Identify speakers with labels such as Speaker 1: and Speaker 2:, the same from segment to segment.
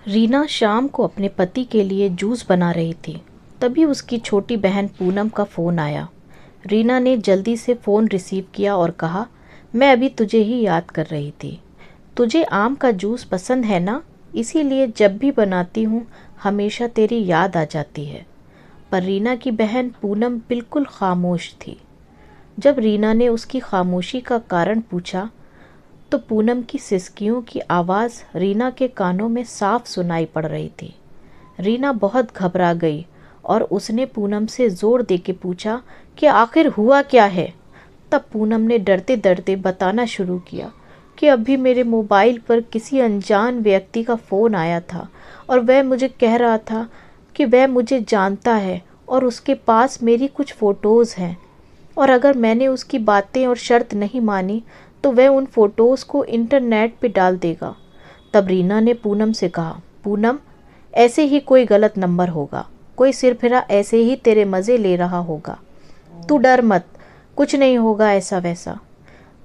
Speaker 1: रीना शाम को अपने पति के लिए जूस बना रही थी। तभी उसकी छोटी बहन पूनम का फ़ोन आया। रीना ने जल्दी से फ़ोन रिसीव किया और कहा, मैं अभी तुझे ही याद कर रही थी। तुझे आम का जूस पसंद है ना? इसीलिए जब भी बनाती हूँ हमेशा तेरी याद आ जाती है। पर रीना की बहन पूनम बिल्कुल खामोश थी। जब रीना ने उसकी खामोशी का कारण पूछा तो पूनम की सिसकियों की आवाज़ रीना के कानों में साफ सुनाई पड़ रही थी। रीना बहुत घबरा गई और उसने पूनम से ज़ोर दे के पूछा कि आखिर हुआ क्या है। तब पूनम ने डरते डरते बताना शुरू किया कि अभी मेरे मोबाइल पर किसी अनजान व्यक्ति का फ़ोन आया था और वह मुझे कह रहा था कि वह मुझे जानता है और उसके पास मेरी कुछ फ़ोटोज़ हैं, और अगर मैंने उसकी बातें और शर्त नहीं मानी तो वह उन फ़ोटोज़ को इंटरनेट पे डाल देगा। तब रीना ने पूनम से कहा, पूनम, ऐसे ही कोई गलत नंबर होगा, कोई सिरफिरा ऐसे ही तेरे मज़े ले रहा होगा, तू डर मत, कुछ नहीं होगा ऐसा वैसा।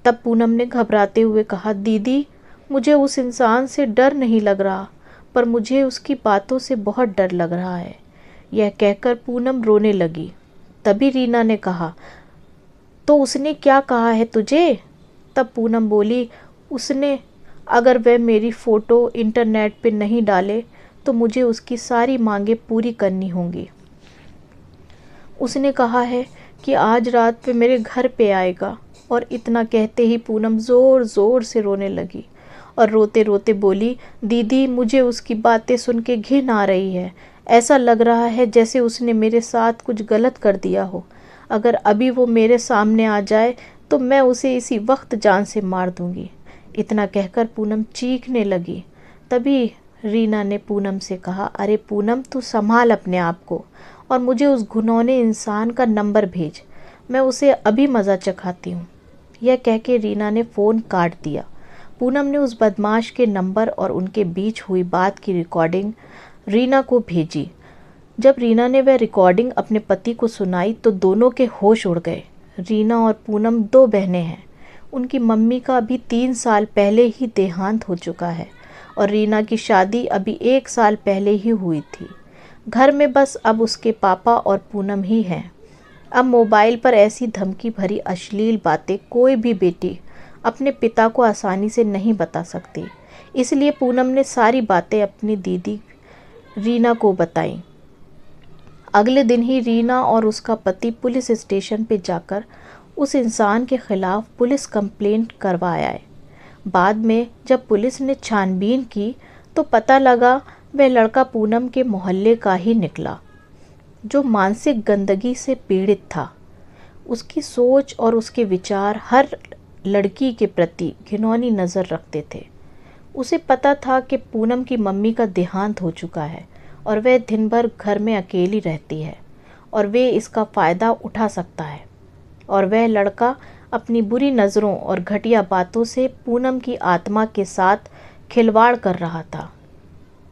Speaker 1: तब पूनम ने घबराते हुए कहा, दीदी, मुझे उस इंसान से डर नहीं लग रहा, पर मुझे उसकी बातों से बहुत डर लग रहा है। यह कहकर पूनम रोने लगी। तभी रीना ने कहा, तो उसने क्या कहा है तुझे? तब पूनम बोली, उसने अगर वह मेरी फ़ोटो इंटरनेट पे नहीं डाले तो मुझे उसकी सारी मांगें पूरी करनी होंगी। उसने कहा है कि आज रात पे मेरे घर पे आएगा। और इतना कहते ही पूनम ज़ोर ज़ोर से रोने लगी और रोते रोते बोली, दीदी, मुझे उसकी बातें सुन के घिन आ रही है। ऐसा लग रहा है जैसे उसने मेरे साथ कुछ गलत कर दिया हो। अगर अभी वो मेरे सामने आ जाए तो मैं उसे इसी वक्त जान से मार दूंगी। इतना कहकर पूनम चीखने लगी। तभी रीना ने पूनम से कहा, अरे पूनम, तू संभाल अपने आप को और मुझे उस घुनौने इंसान का नंबर भेज, मैं उसे अभी मज़ा चखाती हूँ। यह कह के रीना ने फ़ोन काट दिया। पूनम ने उस बदमाश के नंबर और उनके बीच हुई बात की रिकॉर्डिंग रीना को भेजी। जब रीना ने वह रिकॉर्डिंग अपने पति को सुनाई तो दोनों के होश उड़ गए। रीना और पूनम दो बहनें हैं। उनकी मम्मी का अभी 3 साल पहले ही देहांत हो चुका है और रीना की शादी अभी 1 साल पहले ही हुई थी। घर में बस अब उसके पापा और पूनम ही हैं। अब मोबाइल पर ऐसी धमकी भरी अश्लील बातें कोई भी बेटी अपने पिता को आसानी से नहीं बता सकती। इसलिए पूनम ने सारी बातें अपनी दीदी रीना को बताई। अगले दिन ही रीना और उसका पति पुलिस स्टेशन पे जाकर उस इंसान के खिलाफ पुलिस कंप्लेंट करवाया है। बाद में जब पुलिस ने छानबीन की तो पता लगा वह लड़का पूनम के मोहल्ले का ही निकला, जो मानसिक गंदगी से पीड़ित था। उसकी सोच और उसके विचार हर लड़की के प्रति घिनौनी नज़र रखते थे। उसे पता था कि पूनम की मम्मी का देहांत हो चुका है और वह दिन भर घर में अकेली रहती है और वे इसका फ़ायदा उठा सकता है। और वह लड़का अपनी बुरी नज़रों और घटिया बातों से पूनम की आत्मा के साथ खिलवाड़ कर रहा था।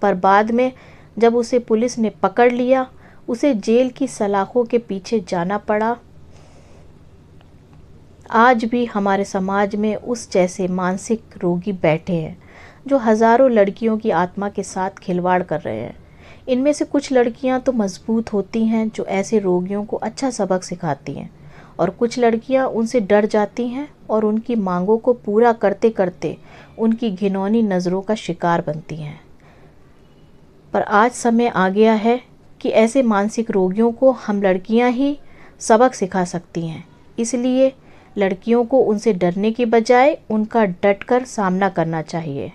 Speaker 1: पर बाद में जब उसे पुलिस ने पकड़ लिया, उसे जेल की सलाखों के पीछे जाना पड़ा। आज भी हमारे समाज में उस जैसे मानसिक रोगी बैठे हैं जो हज़ारों लड़कियों की आत्मा के साथ खिलवाड़ कर रहे हैं। इनमें से कुछ लड़कियां तो मजबूत होती हैं जो ऐसे रोगियों को अच्छा सबक सिखाती हैं, और कुछ लड़कियां उनसे डर जाती हैं और उनकी मांगों को पूरा करते करते उनकी घिनौनी नज़रों का शिकार बनती हैं। पर आज समय आ गया है कि ऐसे मानसिक रोगियों को हम लड़कियां ही सबक सिखा सकती हैं। इसलिए लड़कियों को उनसे डरने के बजाय उनका डटकर सामना करना चाहिए।